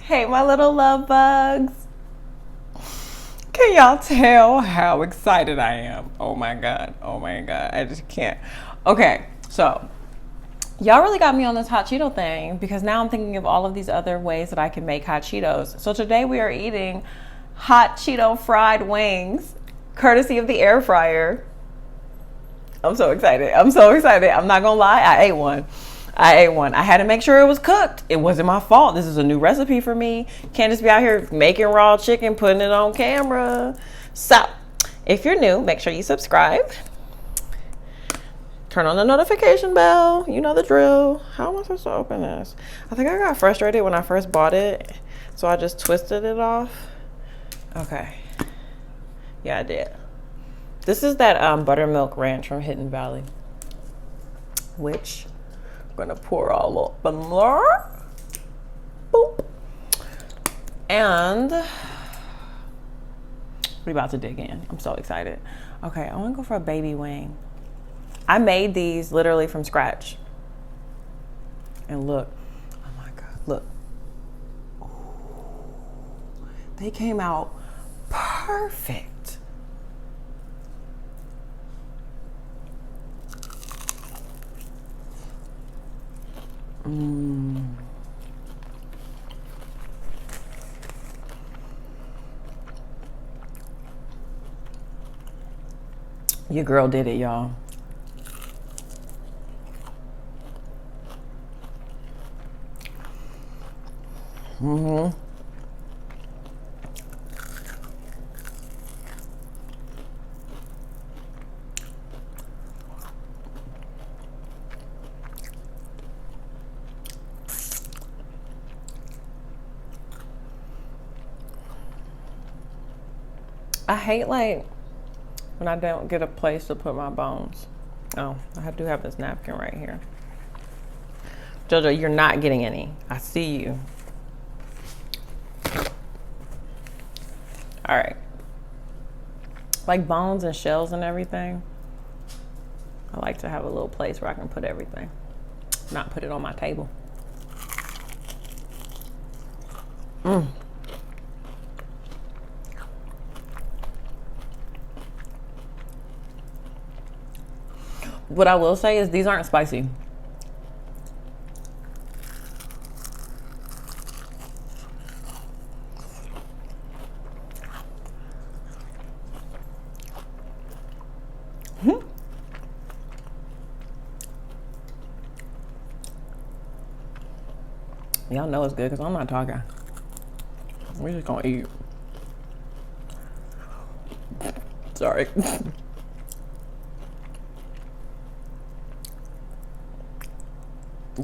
Hey, my little love bugs. Can y'all tell how excited I am? Oh my God. Oh my God. I just can't. Okay, so y'all really got me on this hot Cheeto thing because now I'm thinking of all of these other ways that I can make hot Cheetos. So today we are eating hot Cheeto fried wings, courtesy of the air fryer. I'm so excited. I'm so excited. I'm not gonna lie, I ate one. I had to make sure it was cooked. It wasn't my fault. This is a new recipe for me. Can't just be out here making raw chicken, putting it on camera. So, if you're new, make sure you subscribe. Turn on the notification bell. You know the drill. How am I supposed to open this? I think I got frustrated when I first bought it, so I just twisted it off. Okay. Yeah, I did. This is that buttermilk ranch from Hidden Valley, which I'm gonna pour all up in there. Boop. And we're about to dig in. I'm so excited. Okay, I wanna go for a baby wing. I made these literally from scratch. And look, oh my God, look. Ooh, they came out perfect. Your girl did it, y'all. I hate like when I don't get a place to put my bones. Oh, I do have this napkin right here. Jojo, you're not getting any. I see you. All right. Like bones and shells and everything. I like to have a little place where I can put everything, not put it on my table. What I will say is these aren't spicy. Y'all know it's good because I'm not talking. We're just gonna eat. Sorry.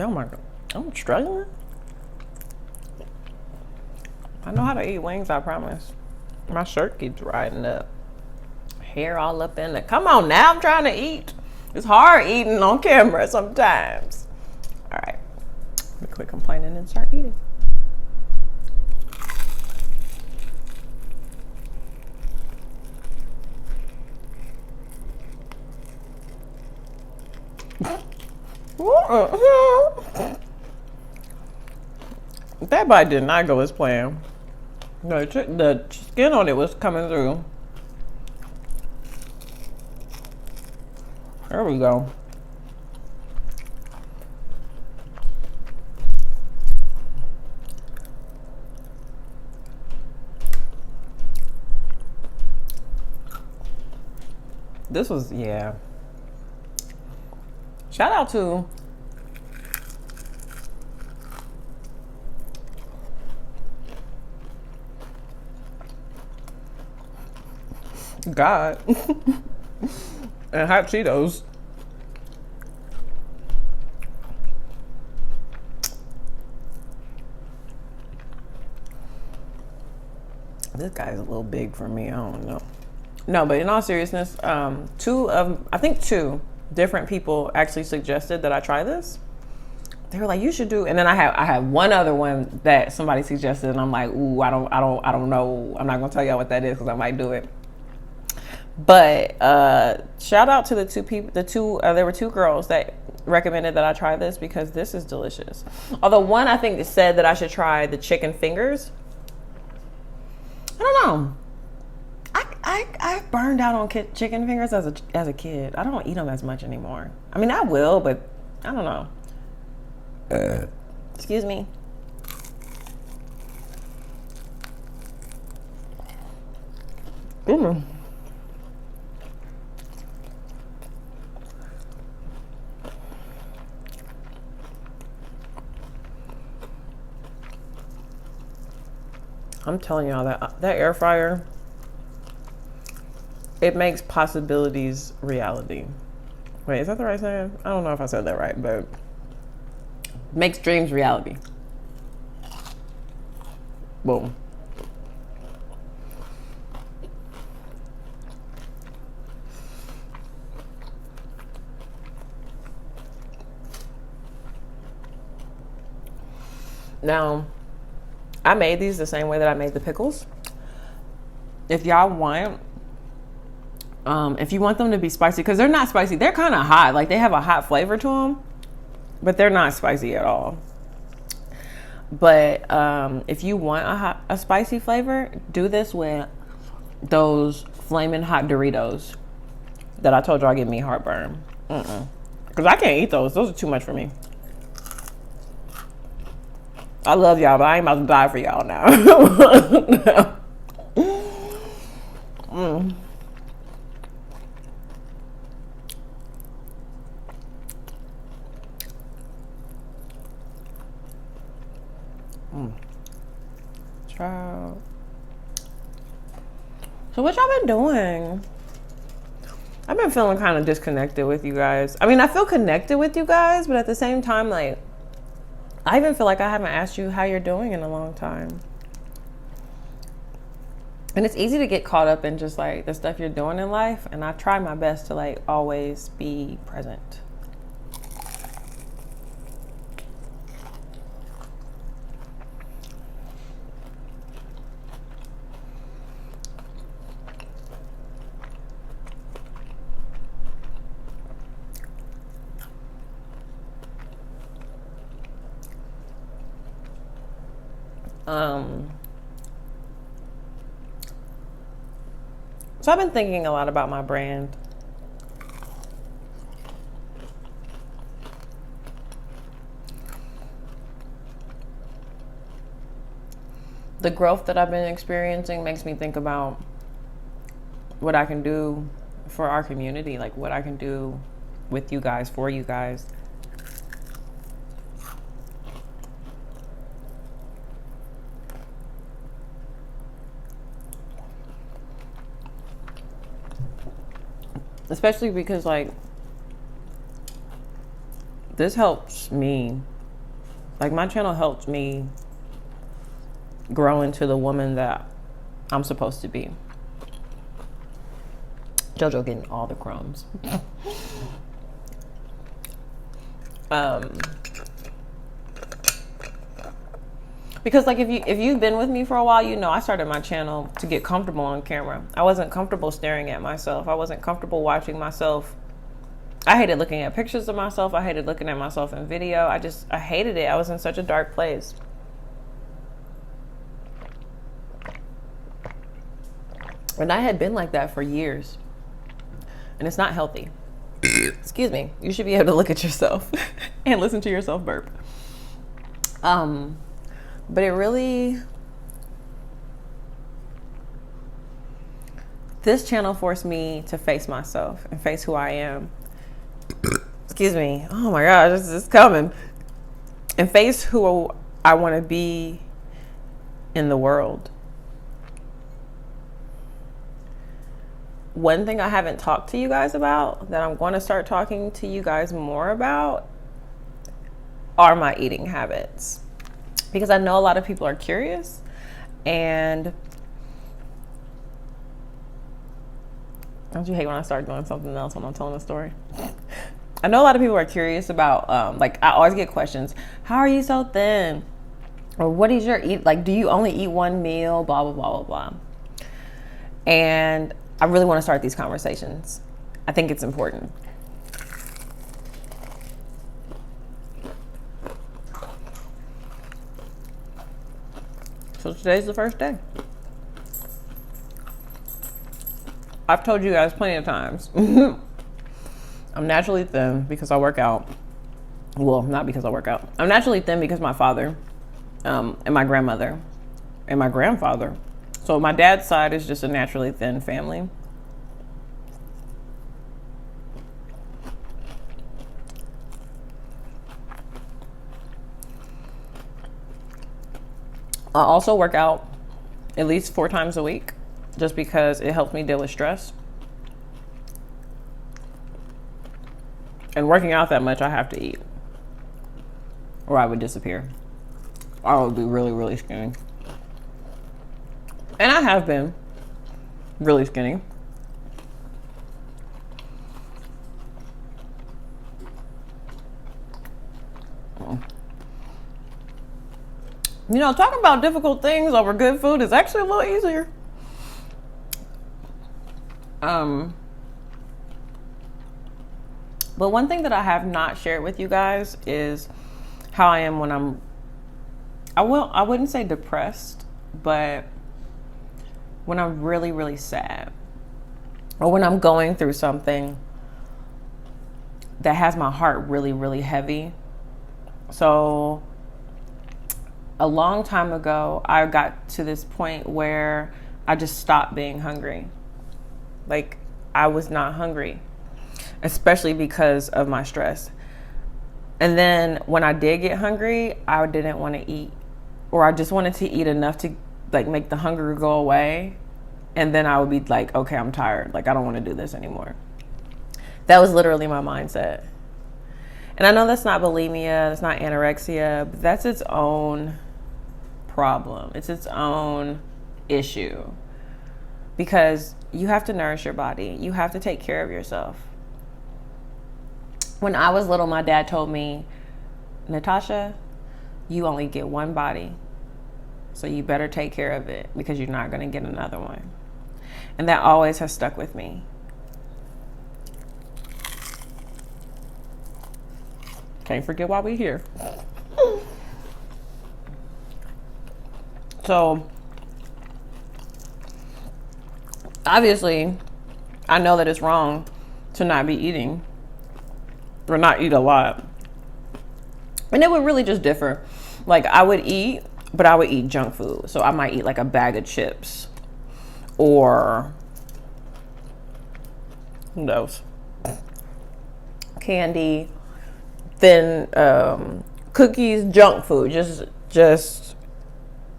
Oh my God, I'm struggling. I know how to eat wings, I promise. My shirt keeps riding up. Hair all up in it. Come on now, I'm trying to eat. It's hard eating on camera sometimes. All right, let me quit complaining and start eating. That bite did not go as planned. The skin on it was coming through. There we go. This was, yeah. Shout out to God and Hot Cheetos. This guy's a little big for me. I don't know. No, but in all seriousness, I think two different people actually suggested that I try this. They were like, you should do, and then I have one other one that somebody suggested, and I'm like, ooh, I don't know. I'm not gonna tell y'all what that is because I might do it. But shout out to the two people, there were two girls that recommended that I try this because this is delicious. Although one I think said that I should try the chicken fingers. I don't know. I burned out on chicken fingers as a kid. I don't eat them as much anymore. I mean, I will, but I don't know. Excuse me. I'm telling y'all that air fryer, it makes possibilities reality. Wait, is that the right saying? I don't know if I said that right, but makes dreams reality. Boom. Now, I made these the same way that I made the pickles. If y'all want, if you want them to be spicy, because they're not spicy, they're kind of hot. Like, they have a hot flavor to them, but they're not spicy at all. But if you want a spicy flavor, do this with those flaming hot Doritos that I told y'all give me heartburn. Because I can't eat those. Those are too much for me. I love y'all, but I ain't about to die for y'all now. Child. So what y'all been doing? I've been feeling kind of disconnected with you guys. I mean, I feel connected with you guys, but at the same time, like, I even feel like I haven't asked you how you're doing in a long time. And it's easy to get caught up in just like the stuff you're doing in life. And I try my best to like always be present. So I've been thinking a lot about my brand. The growth that I've been experiencing makes me think about what I can do for our community, like what I can do with you guys, for you guys. Especially because like this helps me. Like my channel helps me grow into the woman that I'm supposed to be. JoJo getting all the crumbs. Because like if you've been with me for a while, you know I started my channel to get comfortable on camera. I wasn't comfortable staring at myself. I wasn't comfortable watching myself. I hated looking at pictures of myself. I hated looking at myself in video. I hated it. I was in such a dark place. And I had been like that for years. And it's not healthy. Excuse me. You should be able to look at yourself and listen to yourself burp. But it really, this channel forced me to face myself and face who I am. Excuse me. Oh my gosh, this is coming. And face who I want to be in the world. One thing I haven't talked to you guys about that I'm going to start talking to you guys more about are my eating habits. Because I know a lot of people are curious, and don't you hate when I start doing something else when I'm telling a story? I know a lot of people are curious about, like I always get questions, how are you so thin? Or what is your eat, like do you only eat one meal, blah, blah, blah, blah, blah. And I really want to start these conversations. I think it's important. So today's the first day. I've told you guys plenty of times. I'm naturally thin because I work out. Well, not because I work out. I'm naturally thin because my father, and my grandmother, and my grandfather. So my dad's side is just a naturally thin family. I also work out at least 4 times a week just because it helps me deal with stress. And working out that much, I have to eat or I would disappear. I would be really, really skinny. And I have been really skinny. You know, talking about difficult things over good food is actually a little easier. But one thing that I have not shared with you guys is how I am when I wouldn't say depressed, but when I'm really, really sad, or when I'm going through something that has my heart really, really heavy. So a long time ago, I got to this point where I just stopped being hungry. Like, I was not hungry, especially because of my stress. And then when I did get hungry, I didn't want to eat, or I just wanted to eat enough to like make the hunger go away. And then I would be like, okay, I'm tired. Like, I don't want to do this anymore. That was literally my mindset. And I know that's not bulimia, that's not anorexia, but that's its own problem. It's its own issue, because you have to nourish your body. You have to take care of yourself. When I was little, my dad told me, Natasha, you only get one body, so you better take care of it because you're not going to get another one. And that always has stuck with me. Can't forget why we're here. So, obviously, I know that it's wrong to not be eating or not eat a lot. And it would really just differ. Like, I would eat, but I would eat junk food. So I might eat like a bag of chips or who knows, candy, then cookies, junk food, just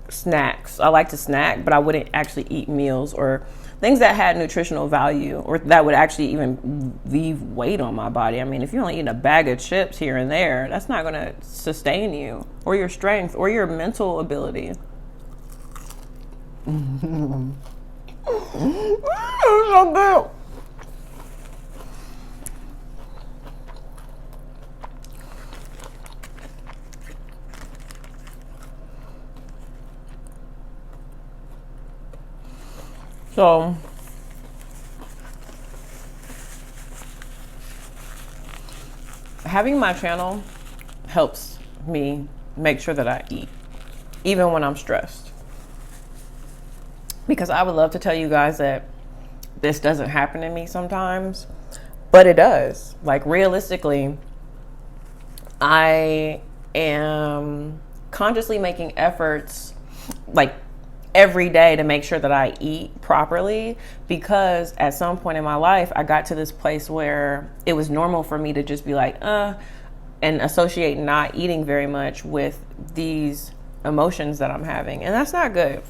snacks. I like to snack, but I wouldn't actually eat meals or things that had nutritional value or that would actually even leave weight on my body. I mean, if you're only eating a bag of chips here and there, that's not going to sustain you or your strength or your mental ability. So good. So having my channel helps me make sure that I eat, even when I'm stressed. Because I would love to tell you guys that this doesn't happen to me sometimes, but it does. Like, realistically, I am consciously making efforts, like, every day to make sure that I eat properly, because at some point in my life, I got to this place where it was normal for me to just be like, and associate not eating very much with these emotions that I'm having. And that's not good.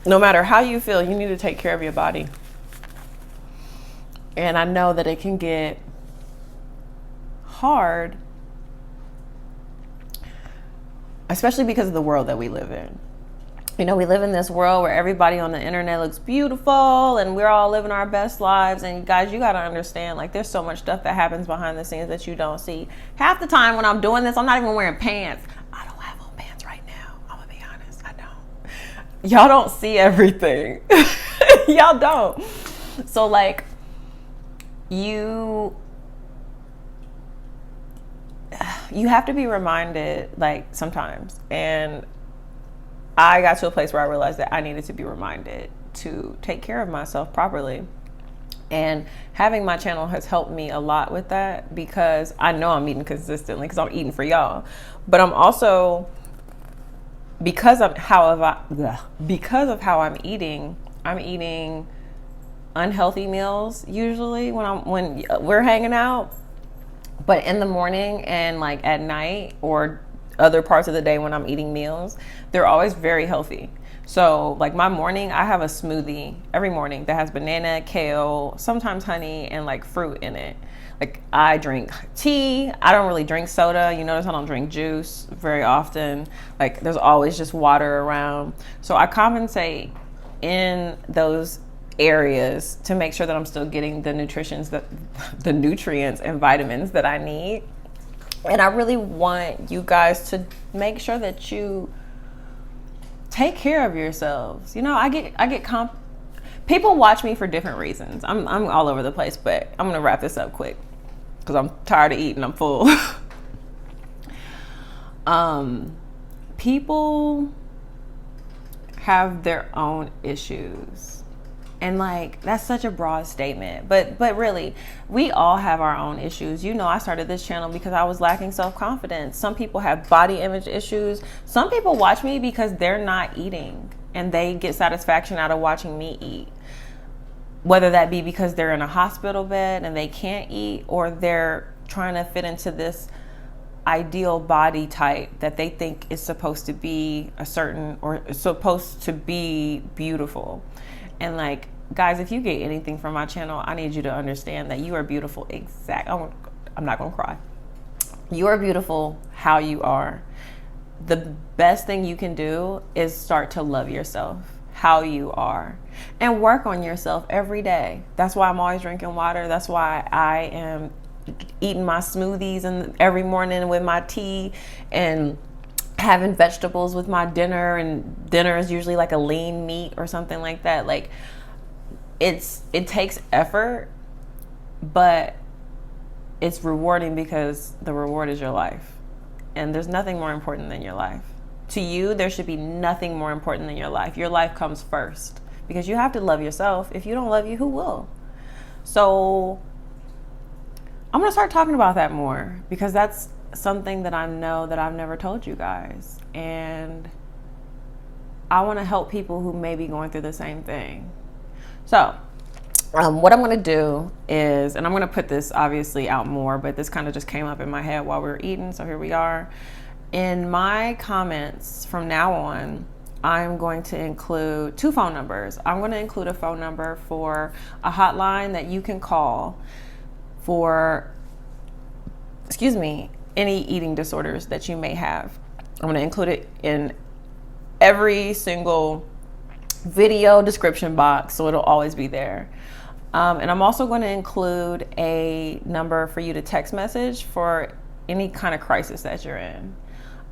No matter how you feel, you need to take care of your body. And I know that it can get hard, especially because of the world that we live in. You know, we live in this world where everybody on the internet looks beautiful and we're all living our best lives. And guys, you got to understand, like, there's so much stuff that happens behind the scenes that you don't see. Half the time when I'm doing this, I'm not even wearing pants. I don't have on pants right now. I'm going to be honest. I don't. Y'all don't see everything. Y'all don't. So, like, you have to be reminded, like, sometimes. And I got to a place where I realized that I needed to be reminded to take care of myself properly. And having my channel has helped me a lot with that, because I know I'm eating consistently because I'm eating for y'all. But I'm also, because of how I'm eating unhealthy meals usually when we're hanging out. But in the morning and like at night or other parts of the day when I'm eating meals, they're always very healthy. So like my morning, I have a smoothie every morning that has banana, kale, sometimes honey, and like fruit in it. Like I drink tea. I don't really drink soda. You notice I don't drink juice very often. Like there's always just water around. So I compensate in those areas to make sure that I'm still getting the nutrients and vitamins that I need. And I really want you guys to make sure that you take care of yourselves. You know, people watch me for different reasons. I'm all over the place, but I'm gonna wrap this up quick because I'm tired of eating. I'm full. People have their own issues. And like, that's such a broad statement, but really, we all have our own issues. You know, I started this channel because I was lacking self-confidence. Some people have body image issues. Some people watch me because they're not eating and they get satisfaction out of watching me eat. Whether that be because they're in a hospital bed and they can't eat, or they're trying to fit into this ideal body type that they think is supposed to be a certain, or supposed to be beautiful. And like, guys, if you get anything from my channel, I need you to understand that you are beautiful. I'm not gonna cry. You are beautiful how you are. The best thing you can do is start to love yourself how you are and work on yourself every day. That's why I'm always drinking water. That's why I am eating my smoothies and every morning with my tea, and having vegetables with my dinner, and dinner is usually like a lean meat or something like that. Like it takes effort, but it's rewarding because the reward is your life, and there's nothing more important than your life. To you, there should be nothing more important than your life. Your life comes first because you have to love yourself. If you don't love you, who will? So I'm gonna start talking about that more, because that's something that I know that I've never told you guys, and I want to help people who may be going through the same thing. So what I'm going to do is, and I'm going to put this obviously out more, but this kind of just came up in my head while we were eating, so here we are. In my comments from now on, I'm going to include 2 phone numbers. I'm going to include a phone number for a hotline that you can call for, any eating disorders that you may have. I'm going to include it in every single video description box, so it'll always be there. And I'm also going to include a number for you to text message for any kind of crisis that you're in.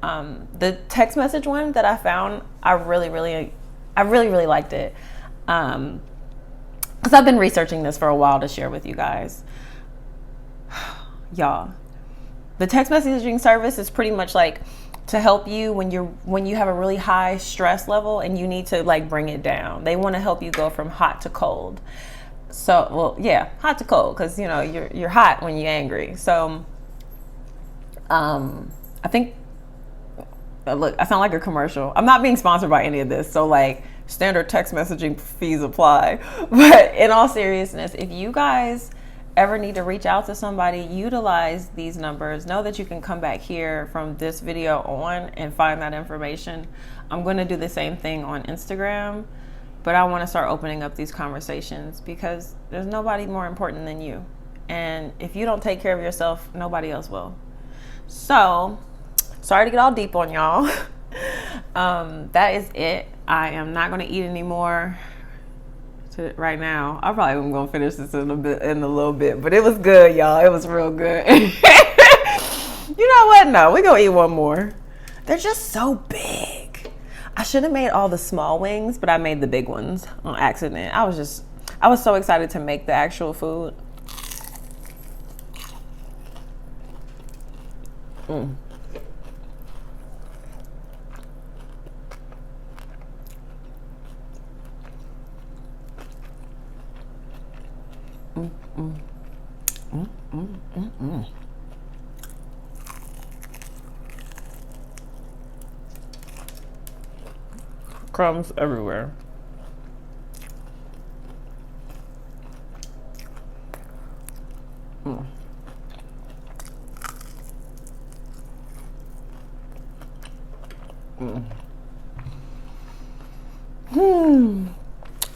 The text message one that I found, I really liked it. Because I've been researching this for a while to share with you guys. Y'all, the text messaging service is pretty much like to help you when you have a really high stress level and you need to like bring it down. They want to help you go from hot to cold. So, well, yeah, hot to cold, because you know you're hot when you're angry. So, I think, look, I sound like a commercial. I'm not being sponsored by any of this, so like standard text messaging fees apply. But in all seriousness, if you guys ever need to reach out to somebody, utilize these numbers. Know that you can come back here from this video on and find that information. I'm going to do the same thing on Instagram, but I want to start opening up these conversations because there's nobody more important than you. And if you don't take care of yourself, nobody else will. So, sorry to get all deep on y'all. That is it. I am not going to eat anymore right now. I probably am gonna finish this in a little bit, but it was good, y'all. It was real good. You know what? No, we're gonna eat one more. They're just so big. I should have made all the small wings, but I made the big ones on accident. I was so excited to make the actual food. Crumbs everywhere.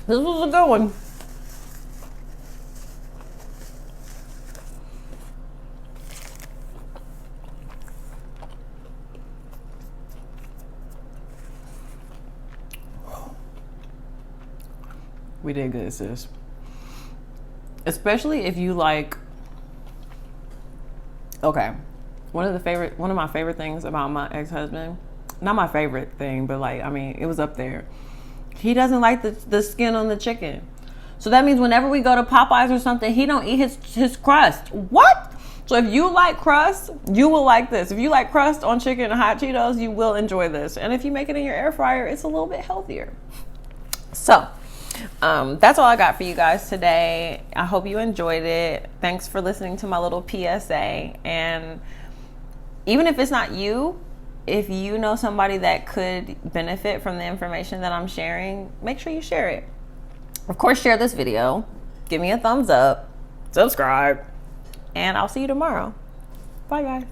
This was a good one. We did good, sis. Especially if you like. Okay, one of my favorite things about my ex-husband, not my favorite thing, but like, I mean, it was up there. He doesn't like the skin on the chicken. So that means whenever we go to Popeyes or something, he don't eat his crust. What? So if you like crust, you will like this. If you like crust on chicken and hot Cheetos, you will enjoy this. And if you make it in your air fryer, it's a little bit healthier. So that's all I got for you guys today. I hope you enjoyed it. Thanks for listening to my little PSA. And even if it's not you, if you know somebody that could benefit from the information that I'm sharing, make sure you share it. Of course, share this video. Give me a thumbs up. Subscribe. And I'll see you tomorrow. Bye, guys.